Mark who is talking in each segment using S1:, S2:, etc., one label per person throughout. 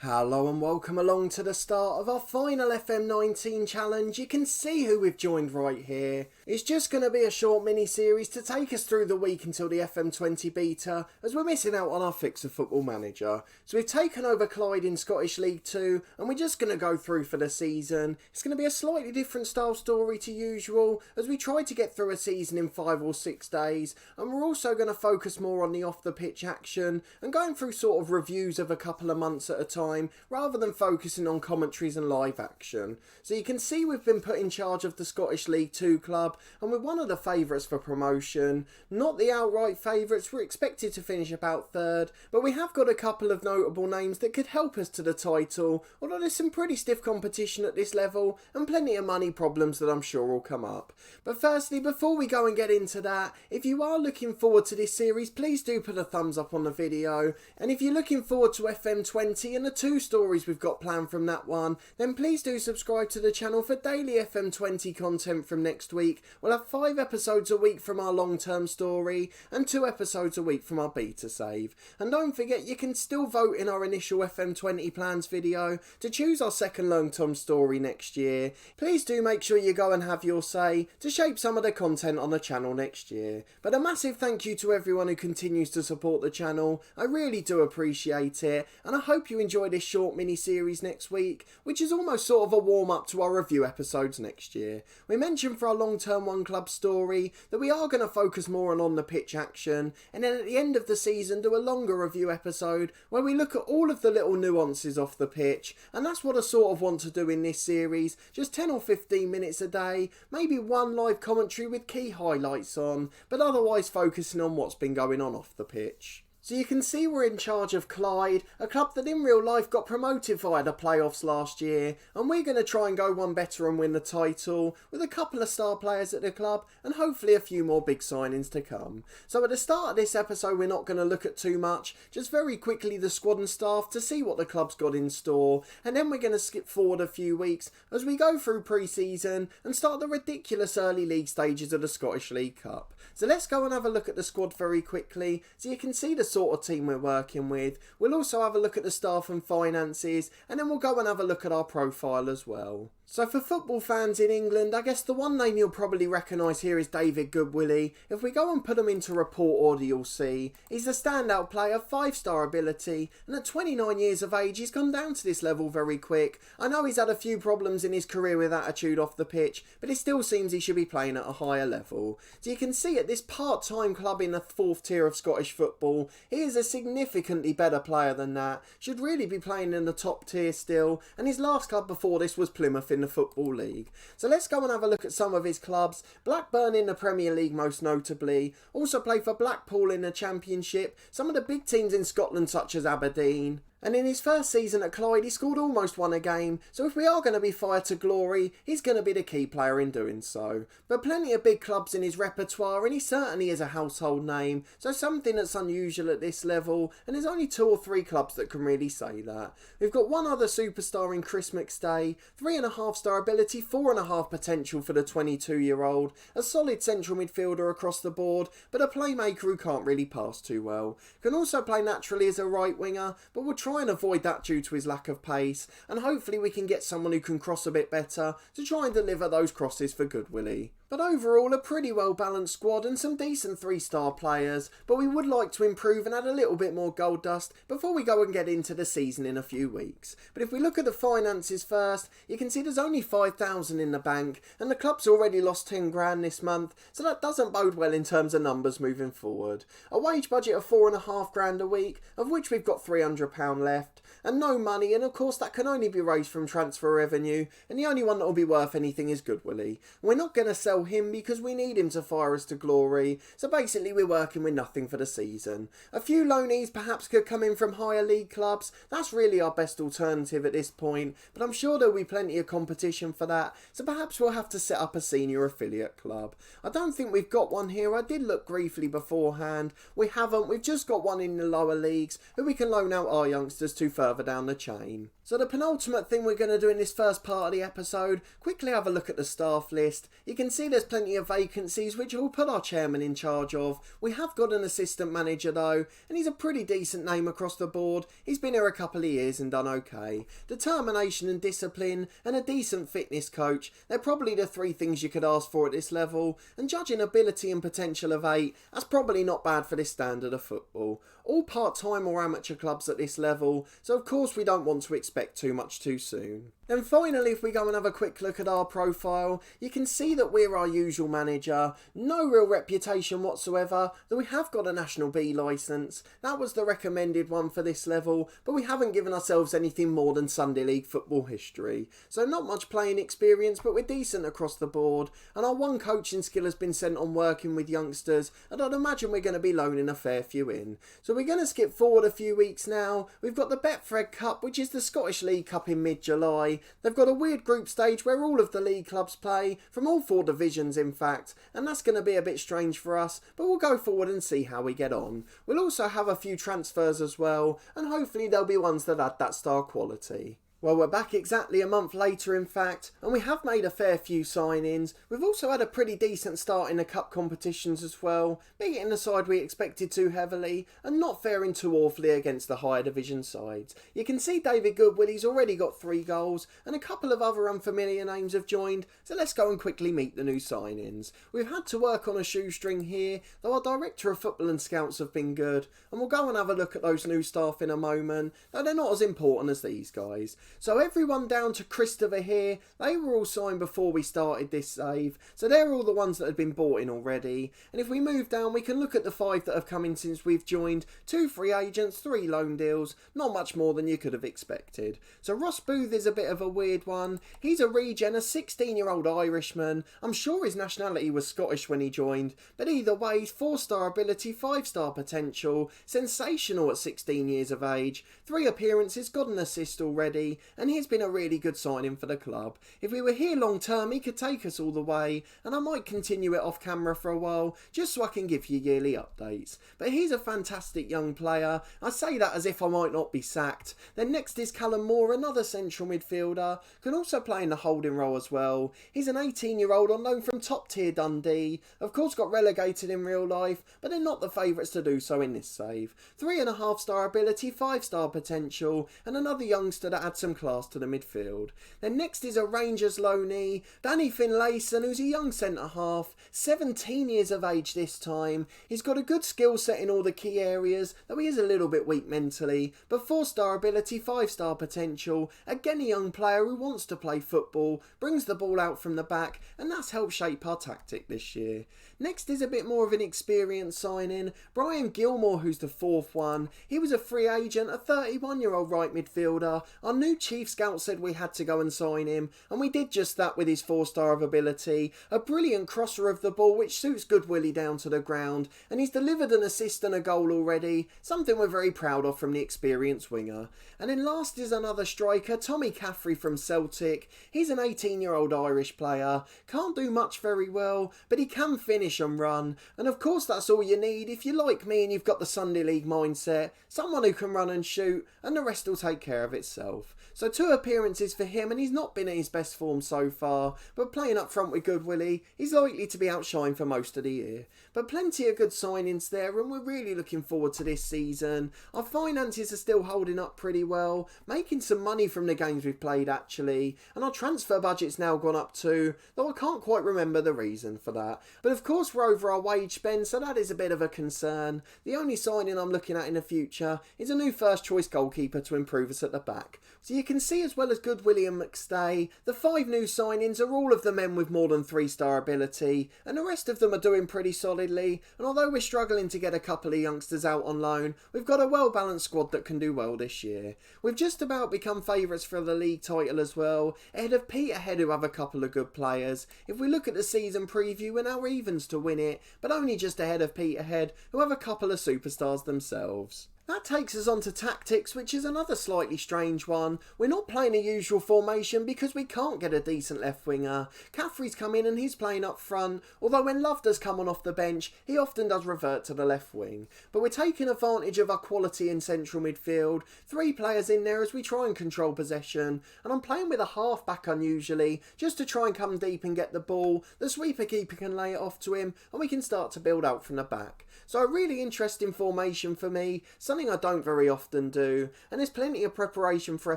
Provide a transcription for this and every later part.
S1: Hello and welcome along to the start of our final FM19 challenge. You can see who we've joined right here. It's just going to be a short mini-series to take us through the week until the FM20 beta, as we're missing out on our fix of Football Manager. So we've taken over Clyde in Scottish League 2 and we're just going to go through for the season. It's going to be a slightly different style story to usual, as we try to get through a season in 5 or 6 days, and we're also going to focus more on the off-the-pitch action and going through sort of reviews of a couple of months at a time, rather than focusing on commentaries and live action. So you can see we've been put in charge of the Scottish League 2 club, and we're one of the favourites for promotion. Not the outright favourites, we're expected to finish about third, but we have got a couple of notable names that could help us to the title, although there's some pretty stiff competition at this level and plenty of money problems that I'm sure will come up. But firstly, before we go and get into that, if you are looking forward to this series, please do put a thumbs up on the video, and if you're looking forward to FM20 and the 2 stories we've got planned from that one, then please do subscribe to the channel for daily FM20 content from next week. We'll have 5 episodes a week from our long-term story and 2 episodes a week from our beta save. And don't forget, you can still vote in our initial FM20 plans video to choose our second long-term story next year. Please do make sure you go and have your say to shape some of the content on the channel next year. But a massive thank you to everyone who continues to support the channel. I really do appreciate it, and I hope you enjoy this short mini-series next week, which is almost sort of a warm-up to our review episodes next year. We mentioned for our long-term one club story that we are going to focus more on the pitch action, and then at the end of the season do a longer review episode where we look at all of the little nuances off the pitch, and that's what I sort of want to do in this series. Just 10 or 15 minutes a day, maybe one live commentary with key highlights on, but otherwise focusing on what's been going on off the pitch. So you can see we're in charge of Clyde, a club that in real life got promoted via the playoffs last year, and we're going to try and go one better and win the title, with a couple of star players at the club and hopefully a few more big signings to come. So at the start of this episode we're not going to look at too much, just very quickly the squad and staff to see what the club's got in store, and then we're going to skip forward a few weeks as we go through pre-season and start the ridiculous early league stages of the Scottish League Cup. So let's go and have a look at the squad very quickly so you can see the sort of team we're working with. We'll also have a look at the staff and finances, and then we'll go and have a look at our profile as well. So for football fans in England, I guess the one name you'll probably recognise here is David Goodwillie. If we go and put him into report order, you'll see he's a standout player, 5-star ability, and at 29 years of age he's gone down to this level very quick. I know he's had a few problems in his career with attitude off the pitch, but it still seems he should be playing at a higher level. So you can see at this part-time club in the 4th tier of Scottish football, he is a significantly better player than that, should really be playing in the top tier still, and his last club before this was Plymouth in the Football League. So let's go and have a look at some of his clubs. Blackburn in the Premier League most notably, also played for Blackpool in the Championship, some of the big teams in Scotland such as Aberdeen. And in his first season at Clyde, he scored almost won a game, so if we are going to be fired to glory, he's going to be the key player in doing so. But plenty of big clubs in his repertoire, and he certainly is a household name, so something that's unusual at this level, and there's only 2 or 3 clubs that can really say that. We've got one other superstar in Chris McStay, 3.5-star ability, 4.5 potential for the 22-year-old, a solid central midfielder across the board, but a playmaker who can't really pass too well. Can also play naturally as a right winger, but will try and avoid that due to his lack of pace, and hopefully we can get someone who can cross a bit better to try and deliver those crosses for Goodwillie. But overall, a pretty well balanced squad and some decent 3-star players, but we would like to improve and add a little bit more gold dust before we go and get into the season in a few weeks. But if we look at the finances first, you can see there's only 5,000 in the bank, and the club's already lost 10 grand this month, so that doesn't bode well in terms of numbers moving forward. A wage budget of 4.5 grand a week, of which we've got £300 left, and no money, and of course that can only be raised from transfer revenue, and the only one that will be worth anything is Goodwillie. We're not going to sell him because we need him to fire us to glory, so basically we're working with nothing for the season. A few loanees perhaps could come in from higher league clubs, that's really our best alternative at this point, but I'm sure there'll be plenty of competition for that, so perhaps we'll have to set up a senior affiliate club. I don't think we've got one here. I did look briefly beforehand. We haven't, we've just got one in the lower leagues who we can loan out our youngsters to further down the chain. So the penultimate thing we're going to do in this first part of the episode, quickly have a look at the staff list. You can see there's plenty of vacancies which we'll put our chairman in charge of. We have got an assistant manager though, and he's a pretty decent name across the board. He's been here a couple of years and done okay. Determination and discipline and a decent fitness coach, they're probably the three things you could ask for at this level, and judging ability and potential of 8, that's probably not bad for this standard of football. All part-time or amateur clubs at this level, so of course we don't want to expect too much too soon. Then finally, if we go and have a quick look at our profile, you can see that we're our usual manager. No real reputation whatsoever, though we have got a National B licence. That was the recommended one for this level, but we haven't given ourselves anything more than Sunday League football history. So not much playing experience, but we're decent across the board, and our one coaching skill has been sent on working with youngsters, and I'd imagine we're going to be loaning a fair few in. So we're going to skip forward a few weeks now. We've got the Betfred Cup, which is the Scottish League Cup in mid-July. They've got a weird group stage where all of the league clubs play, from all 4 divisions in fact, and that's going to be a bit strange for us, but we'll go forward and see how we get on. We'll also have a few transfers as well, and hopefully there'll be ones that add that star quality. Well, we're back exactly a month later in fact, and we have made a fair few signings. We've also had a pretty decent start in the cup competitions as well, beating the side we expected to heavily, and not faring too awfully against the higher division sides. You can see David Goodwill, he's already got 3 goals, and a couple of other unfamiliar names have joined, so let's go and quickly meet the new signings. We've had to work on a shoestring here, though our director of football and scouts have been good, and we'll go and have a look at those new staff in a moment, though they're not as important as these guys. So everyone down to Christopher here, they were all signed before we started this save, so they're all the ones that had been bought in already. And if we move down, we can look at the 5 that have come in since we've joined. 2 free agents, 3 loan deals, not much more than you could have expected. So Ross Booth is a bit of a weird one. He's a regen, a 16-year-old Irishman. I'm sure his nationality was Scottish when he joined, but either way, 4-star ability, 5-star potential, sensational at 16 years of age, 3 appearances, got an assist already, and he's been a really good signing for the club. If we were here long term, he could take us all the way, and I might continue it off camera for a while, just so I can give you yearly updates. But he's a fantastic young player. I say that as if I might not be sacked. Then next is Callum Moore, another central midfielder, can also play in the holding role as well. He's an 18-year-old on loan from top tier Dundee, of course got relegated in real life, but they're not the favourites to do so in this save. 3.5-star ability, 5-star potential, and another youngster that had some class to the midfield. Then next is a Rangers loanee, Danny Finlayson, who's a young centre-half, 17 years of age this time. He's got a good skill set in all the key areas, though he is a little bit weak mentally, but 4-star ability, 5-star potential, again a young player who wants to play football, brings the ball out from the back, and that's helped shape our tactic this year. Next is a bit more of an experienced signing, Brian Gilmore, who's the 4th one. He was a free agent, a 31-year-old right midfielder. Our new chief scout said we had to go and sign him, and we did just that with his 4-star of ability. A brilliant crosser of the ball which suits Goodwillie down to the ground, and he's delivered an assist and a goal already, something we're very proud of from the experienced winger. And then last is another striker, Tommy Caffrey from Celtic. He's an 18-year-old Irish player, can't do much very well, but he can finish and run, and of course that's all you need if you're like me and you've got the Sunday League mindset, someone who can run and shoot, and the rest will take care of itself. So 2 appearances for him, and he's not been in his best form so far, but playing up front with Goodwillie, he's likely to be outshined for most of the year. But plenty of good signings there, and we're really looking forward to this season. Our finances are still holding up pretty well, making some money from the games we've played actually, and our transfer budget's now gone up too, though I can't quite remember the reason for that. But of course we're over our wage spend, so that is a bit of a concern. The only signing I'm looking at in the future is a new first choice goalkeeper to improve us at the back. So you can see, as well as Goodwillie and McStay, the 5 new signings are all of the men with more than 3-star ability, and the rest of them are doing pretty solidly, and although we're struggling to get a couple of youngsters out on loan, we've got a well balanced squad that can do well this year. We've just about become favourites for the league title as well, ahead of Peterhead, who have a couple of good players. If we look at the season preview, we're now evens to win it, but only just ahead of Peterhead, who have a couple of superstars themselves. That takes us on to tactics, which is another slightly strange one. We're not playing a usual formation because we can't get a decent left winger. Caffrey's come in and he's playing up front, although when Love does come on off the bench, he often does revert to the left wing. But we're taking advantage of our quality in central midfield, 3 players in there as we try and control possession, and I'm playing with a half back unusually, just to try and come deep and get the ball. The sweeper keeper can lay it off to him and we can start to build out from the back. So a really interesting formation for me, something I don't very often do, and there's plenty of preparation for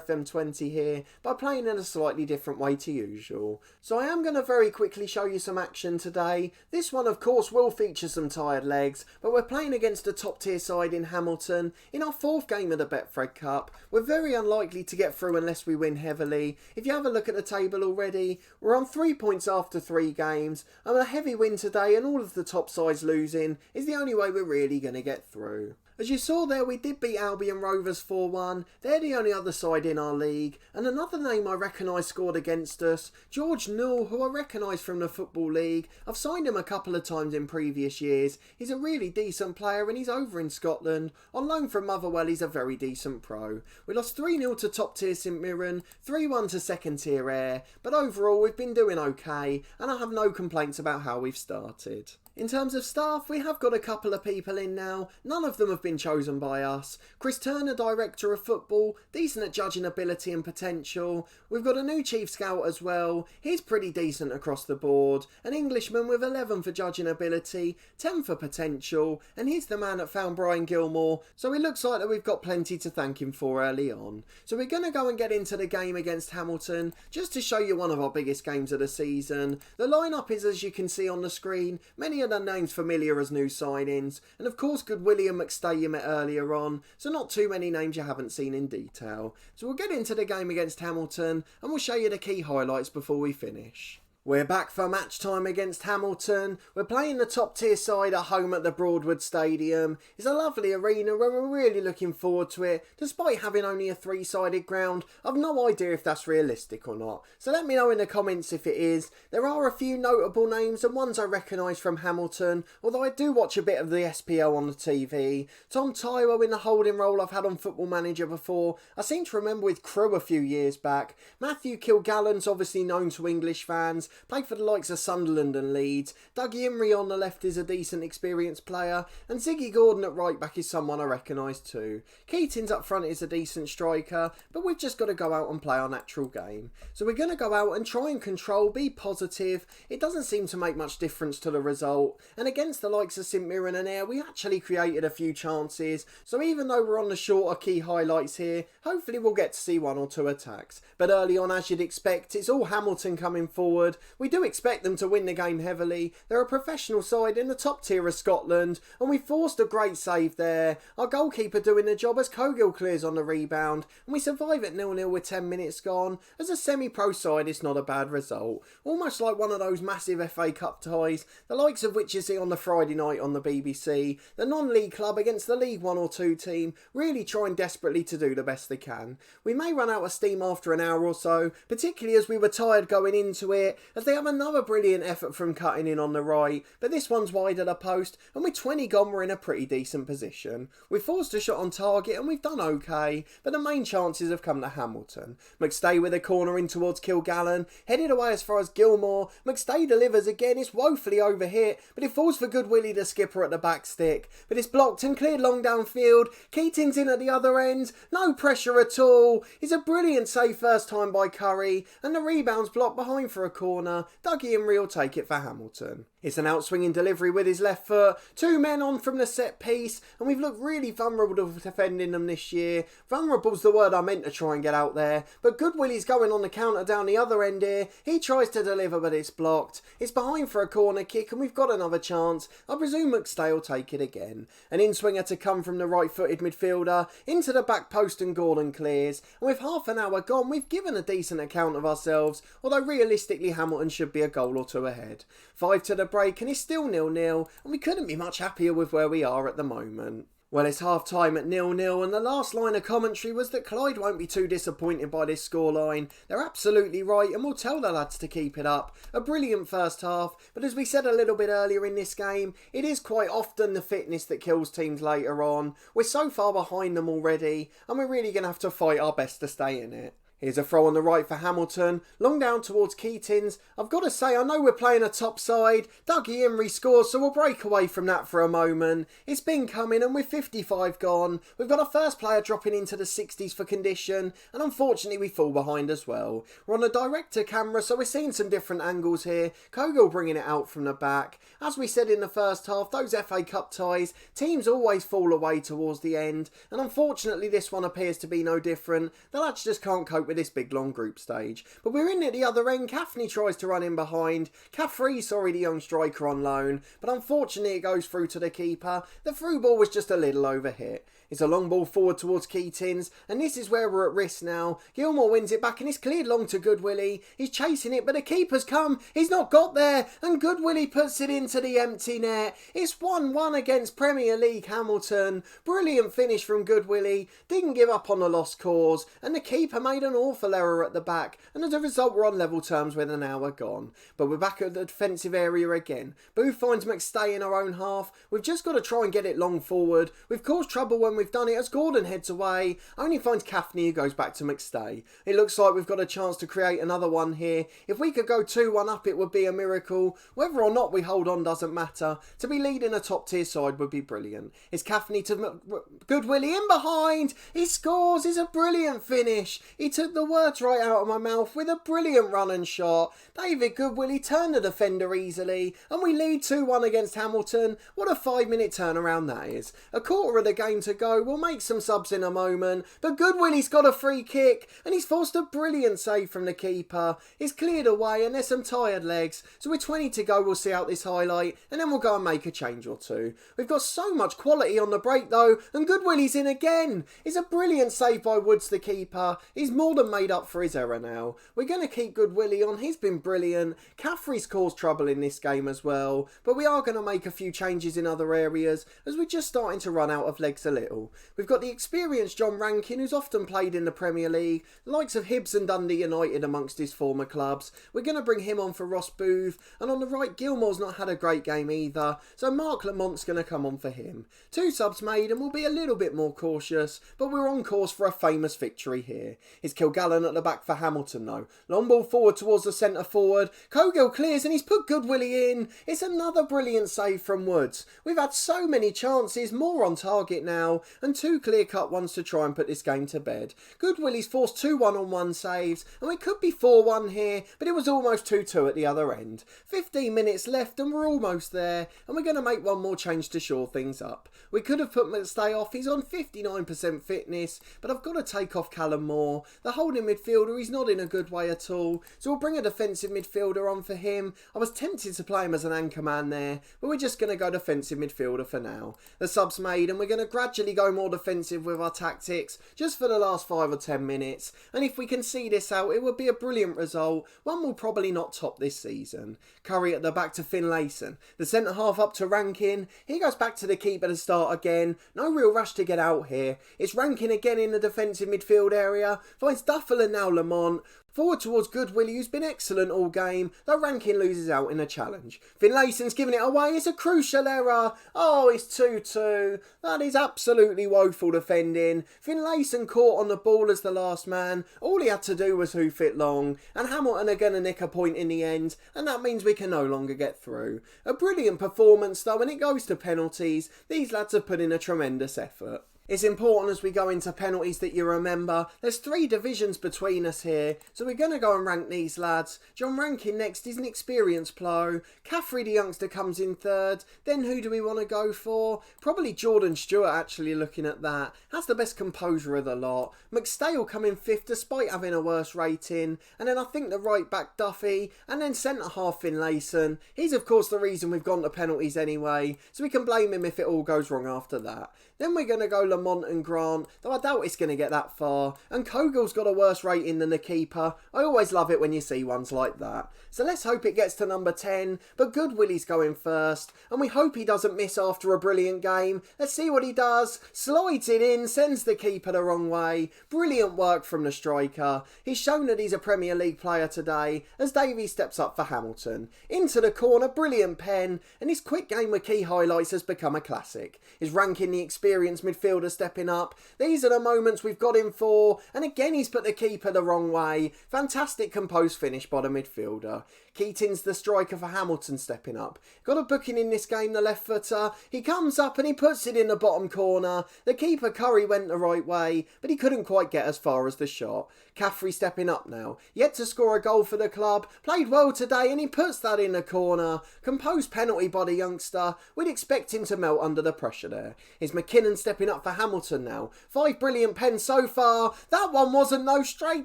S1: FM20 here by playing in a slightly different way to usual. So I am going to very quickly show you some action today. This one of course will feature some tired legs, but we're playing against a top tier side in Hamilton in our 4th game of the Betfred Cup. We're very unlikely to get through unless we win heavily. If you have a look at the table already, we're on 3 points after 3 games, and a heavy win today and all of the top sides losing is the only way we're really going to get through. As you saw there, we did beat Albion Rovers 4-1. They're the only other side in our league. And another name I recognise scored against us, George Newell, who I recognise from the Football League. I've signed him a couple of times in previous years. He's a really decent player and he's over in Scotland. On loan from Motherwell, he's a very decent pro. We lost 3-0 to top tier St Mirren, 3-1 to second tier Ayr. But overall, we've been doing okay and I have no complaints about how we've started. In terms of staff, we have got a couple of people in now. None of them have been chosen by us. Chris Turner, Director of Football, decent at judging ability and potential. We've got a new Chief Scout as well. He's pretty decent across the board. An Englishman with 11 for judging ability, 10 for potential, and he's the man that found Brian Gilmore, so it looks like that we've got plenty to thank him for early on. So we're going to go and get into the game against Hamilton, just to show you one of our biggest games of the season. The lineup is, as you can see on the screen, many of the names familiar as new signings, and of course good William McStay you met earlier on, so not too many names you haven't seen in detail. So we'll get into the game against Hamilton and we'll show you the key highlights before we finish. We're back for match time against Hamilton. We're playing the top tier side at home at the Broadwood Stadium. It's a lovely arena and we're really looking forward to it. Despite having only a 3-sided ground, I've no idea if that's realistic or not. So let me know in the comments if it is. There are a few notable names and ones I recognise from Hamilton, although I do watch a bit of the SPL on the TV. Tom Taiwo in the holding role I've had on Football Manager before. I seem to remember with Crew a few years back. Matthew Kilgallen's obviously known to English fans. Played for the likes of Sunderland and Leeds. Dougie Imrie on the left is a decent experienced player, and Ziggy Gordon at right back is someone I recognise too. Keating's up front is a decent striker, but we've just got to go out and play our natural game. So we're going to go out and try and control, be positive. It doesn't seem to make much difference to the result, and against the likes of St Mirren and Ayr, we actually created a few chances, so even though we're on the shorter key highlights here, hopefully we'll get to see 1 or 2 attacks. But early on, as you'd expect, it's all Hamilton coming forward. We do expect them to win the game heavily. They're a professional side in the top tier of Scotland, and we forced a great save there. Our goalkeeper doing the job as Cogill clears on the rebound, and we survive at 0-0 with 10 minutes gone. As a semi-pro side, it's not a bad result. Almost like one of those massive FA Cup ties, the likes of which you see on the Friday night on the BBC. The non-league club against the League 1 or 2 team, really trying desperately to do the best they can. We may run out of steam after an hour or so, particularly as we were tired going into it, as they have another brilliant effort from cutting in on the right, but this one's wide at a post, and with 20 gone we're in a pretty decent position. We've forced a shot on target and we've done okay, but the main chances have come to Hamilton. McStay with a corner in towards Kilgallen, headed away as far as Gilmore. McStay delivers again, it's woefully overhit, but it falls for Good Willie the skipper at the back stick, but it's blocked and cleared long downfield. Keating's in at the other end, no pressure at all. It's a brilliant save first time by Curry, and the rebound's blocked behind for a corner. Dougie Imrie will take it for Hamilton. It's an outswinging delivery with his left foot. 2 men on from the set piece, and we've looked really vulnerable to defending them this year. Vulnerable's the word I meant to try and get out there, but Good Willie's going on the counter down the other end here. He tries to deliver, but it's blocked. It's behind for a corner kick, and we've got another chance. I presume McStay will take it again. An in-swinger to come from the right-footed midfielder, into the back post, and Gordon clears. And with half an hour gone, we've given a decent account of ourselves, although realistically Hamilton should be a goal or 2 ahead. 5 to the break and it's still 0-0, and we couldn't be much happier with where we are at the moment. Well, it's half-time at 0-0 and the last line of commentary was that Clyde won't be too disappointed by this scoreline. They're absolutely right and we'll tell the lads to keep it up. A brilliant first half, but as we said a little bit earlier in this game, it is quite often the fitness that kills teams later on. We're so far behind them already and we're really going to have to fight our best to stay in it. Here's a throw on the right for Hamilton, long down towards Keatings. I've got to say, I know we're playing a top side. Dougie Imrie scores, so we'll break away from that for a moment. It's been coming and with 55 gone. We've got our first player dropping into the 60s for condition, and unfortunately we fall behind as well. We're on a director camera, so we're seeing some different angles here. Kogel bringing it out from the back. As we said in the first half, those FA Cup ties, teams always fall away towards the end, and unfortunately this one appears to be no different. The lads just can't cope with this big long group stage. But we're in at the other end. Cafney tries to run in behind. Caffrey, the young striker on loan, but unfortunately it goes through to the keeper. The through ball was just a little overhit. It's a long ball forward towards Keatings, and this is where we're at risk now. Gilmore wins it back and it's cleared long to Goodwillie. He's chasing it, but the keeper's come. He's not got there, and Goodwillie puts it into the empty net. It's 1-1 against Premier League Hamilton. Brilliant finish from Goodwillie. Didn't give up on the lost cause, and the keeper made an awful error at the back, and as a result we're on level terms with an hour gone. But we're back at the defensive area again. Booth finds McStay in our own half. We've just got to try and get it long forward. We've caused trouble when we've done it as Gordon heads away. Only finds Cafney who goes back to McStay. It looks like we've got a chance to create another one here. If we could go 2-1 up it would be a miracle. Whether or not we hold on doesn't matter. To be leading a top tier side would be brilliant. It's Cafney to Goodwillie in behind. He scores. It's a brilliant finish. He took the words right out of my mouth with a brilliant run and shot. David Goodwillie turned the defender easily and we lead 2-1 against Hamilton. What a 5-minute turnaround that is. A quarter of the game to go. We'll make some subs in a moment, but Goodwillie's got a free kick and he's forced a brilliant save from the keeper. It's cleared away and there's some tired legs, so with 20 to go we'll see out this highlight and then we'll go and make a change or two. We've got so much quality on the break though, and Goodwillie's in again. It's a brilliant save by Woods, the keeper. He's more than made up for his error now. We're going to keep Goodwillie on. He's been brilliant. Caffrey's caused trouble in this game as well, but we are going to make a few changes in other areas as we're just starting to run out of legs a little. We've got the experienced John Rankin, who's often played in the Premier League, the likes of Hibs and Dundee United amongst his former clubs. We're going to bring him on for Ross Booth, and on the right Gilmore's not had a great game either, so Mark Lamont's going to come on for him. 2 subs made and we'll be a little bit more cautious, but we're on course for a famous victory here. It's Kilgallen at the back for Hamilton though. Long ball forward towards the centre forward. Kogel clears and he's put Goodwillie in. It's another brilliant save from Woods. We've had so many chances, more on target now, and 2 clear-cut ones to try and put this game to bed. Goodwillie's forced 2 1-on-1 saves, and we could be 4-1 here, but it was almost 2-2 at the other end. 15 minutes left and we're almost there, and we're going to make one more change to shore things up. We could have put McStay off. He's on 59% fitness, but I've got to take off Callum Moore. The holding midfielder, he's not in a good way at all, so we'll bring a defensive midfielder on for him. I was tempted to play him as an anchor man there, but we're just going to go defensive midfielder for now. The sub's made and we're going to gradually go more defensive with our tactics just for the last 5 or 10 minutes, and if we can see this out it would be a brilliant result, one we'll probably not top this season. Curry at the back to Finlayson, the centre half up to Rankin. He goes back to the keeper to start again. No real rush to get out here. It's Rankin again in the defensive midfield area, finds Duffel and now Lamont. Forward towards Goodwillie, who's been excellent all game, though Rankin loses out in a challenge. Finlayson's giving it away. It's a crucial error. Oh, it's 2-2. That is absolutely woeful defending. Finlayson caught on the ball as the last man. All he had to do was hoof it long, and Hamilton are going to nick a point in the end, and that means we can no longer get through. A brilliant performance though, and it goes to penalties. These lads have put in a tremendous effort. It's important as we go into penalties that you remember there's 3 divisions between us here, so we're going to go and rank these lads. John Rankin next is an experienced pro. Caffrey the youngster comes in 3rd. Then who do we want to go for? Probably Jordan Stewart, actually, looking at that. Has the best composure of the lot. McStay will come in 5th despite having a worse rating. And then I think the right back Duffy, and then centre half Finlayson. He's of course the reason we've gone to penalties anyway, so we can blame him if it all goes wrong after that. Then we're going to go Lamont and Grant, though I doubt it's going to get that far. And Kogel's got a worse rating than the keeper. I always love it when you see ones like that. So let's hope it gets to number 10, but Good Willie's going first, and we hope he doesn't miss after a brilliant game. Let's see what he does. Slides it in, sends the keeper the wrong way. Brilliant work from the striker. He's shown that he's a Premier League player today, as Davies steps up for Hamilton. Into the corner, brilliant pen, and his quick game with key highlights has become a classic. His ranking the experienced midfielder stepping up. These are the moments we've got him for, and again he's put the keeper the wrong way. Fantastic composed finish by the midfielder. Keating's the striker for Hamilton stepping up. Got a booking in this game, the left footer. He comes up and he puts it in the bottom corner. The keeper Curry went the right way, but he couldn't quite get as far as the shot. Caffrey stepping up now. Yet to score a goal for the club. Played well today and he puts that in the corner. Composed penalty by the youngster. We'd expect him to melt under the pressure there. Is McKinnon stepping up for Hamilton now. 5 brilliant pens so far. That one wasn't no straight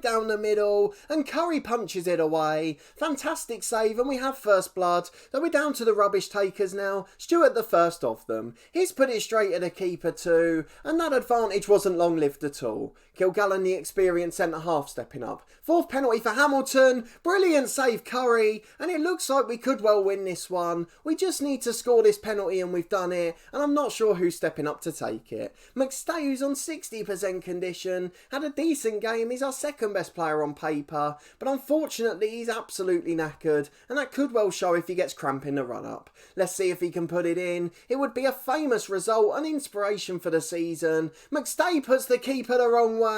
S1: down the middle. And Curry punches it away. Fantastic save and we have first blood. So we're down to the rubbish takers now. Stewart the first of them. He's put it straight at the keeper too. And that advantage wasn't long lived at all. Kilgallen the experienced centre-half stepping up. 4th penalty for Hamilton. Brilliant save Curry. And it looks like we could well win this one. We just need to score this penalty and we've done it. And I'm not sure who's stepping up to take it. McStay, who's on 60% condition, had a decent game. He's our second best player on paper. But unfortunately he's absolutely knackered. And that could well show if he gets cramp in the run-up. Let's see if he can put it in. It would be a famous result, an inspiration for the season. McStay puts the keeper the wrong way.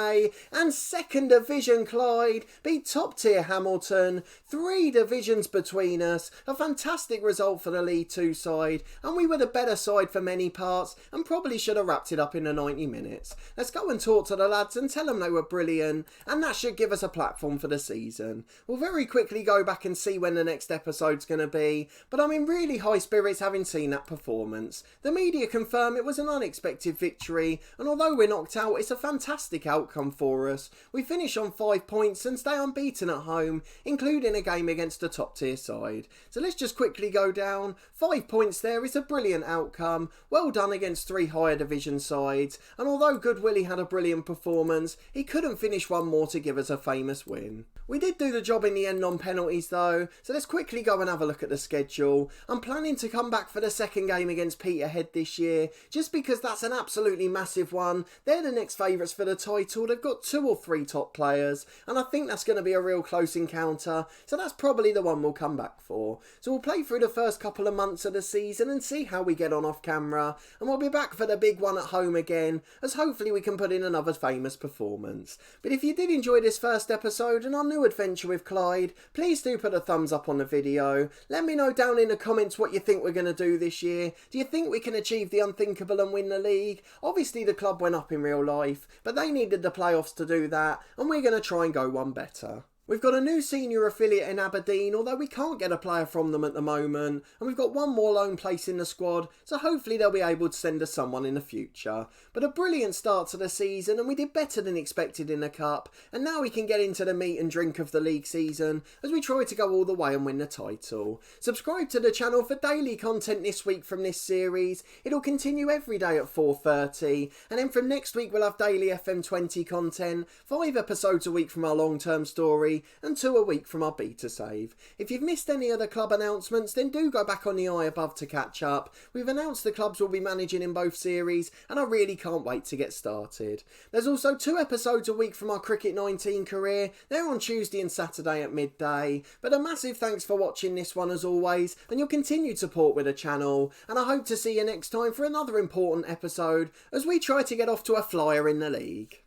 S1: And second division Clyde beat top tier Hamilton. 3 divisions between us. A fantastic result for the League 2 side. And we were the better side for many parts and probably should have wrapped it up in the 90 minutes. Let's go and talk to the lads and tell them they were brilliant. And that should give us a platform for the season. We'll very quickly go back and see when the next episode's going to be. But I'm in really high spirits having seen that performance. The media confirm it was an unexpected victory. And although we're knocked out, it's a fantastic outcome for us. We finish on 5 points and stay unbeaten at home, including a game against a top tier side. So let's just quickly go down. 5 points there is a brilliant outcome. Well done against 3 higher division sides. And although Good Willie had a brilliant performance, he couldn't finish one more to give us a famous win. We did do the job in the end on penalties though, so let's quickly go and have a look at the schedule. I'm planning to come back for the second game against Peterhead this year, just because that's an absolutely massive one. They're the next favourites for the title. They've got 2 or 3 top players, and I think that's going to be a real close encounter, so that's probably the one we'll come back for. So we'll play through the first couple of months of the season and see how we get on off camera, and we'll be back for the big one at home again, as hopefully we can put in another famous performance. But if you did enjoy this first episode and our new adventure with Clyde, please do put a thumbs up on the video. Let me know down in the comments what you think we're going to do this year. Do you think we can achieve the unthinkable and win the league? Obviously the club went up in real life, but they needed the playoffs to do that, and we're going to try and go one better. We've got a new senior affiliate in Aberdeen, although we can't get a player from them at the moment. And we've got one more loan place in the squad, so hopefully they'll be able to send us someone in the future. But a brilliant start to the season, and we did better than expected in the Cup. And now we can get into the meat and drink of the league season, as we try to go all the way and win the title. Subscribe to the channel for daily content this week from this series. It'll continue every day at 4:30. And then from next week we'll have daily FM20 content, 5 episodes a week from our long-term story, and 2 a week from our beta save. If you've missed any other club announcements, then do go back on the eye above to catch up. We've announced the clubs we'll be managing in both series, and I really can't wait to get started. There's also 2 episodes a week from our Cricket 19 career. They're on Tuesday and Saturday at midday. But a massive thanks for watching this one as always, and your continued support with the channel. And I hope to see you next time for another important episode, as we try to get off to a flyer in the league.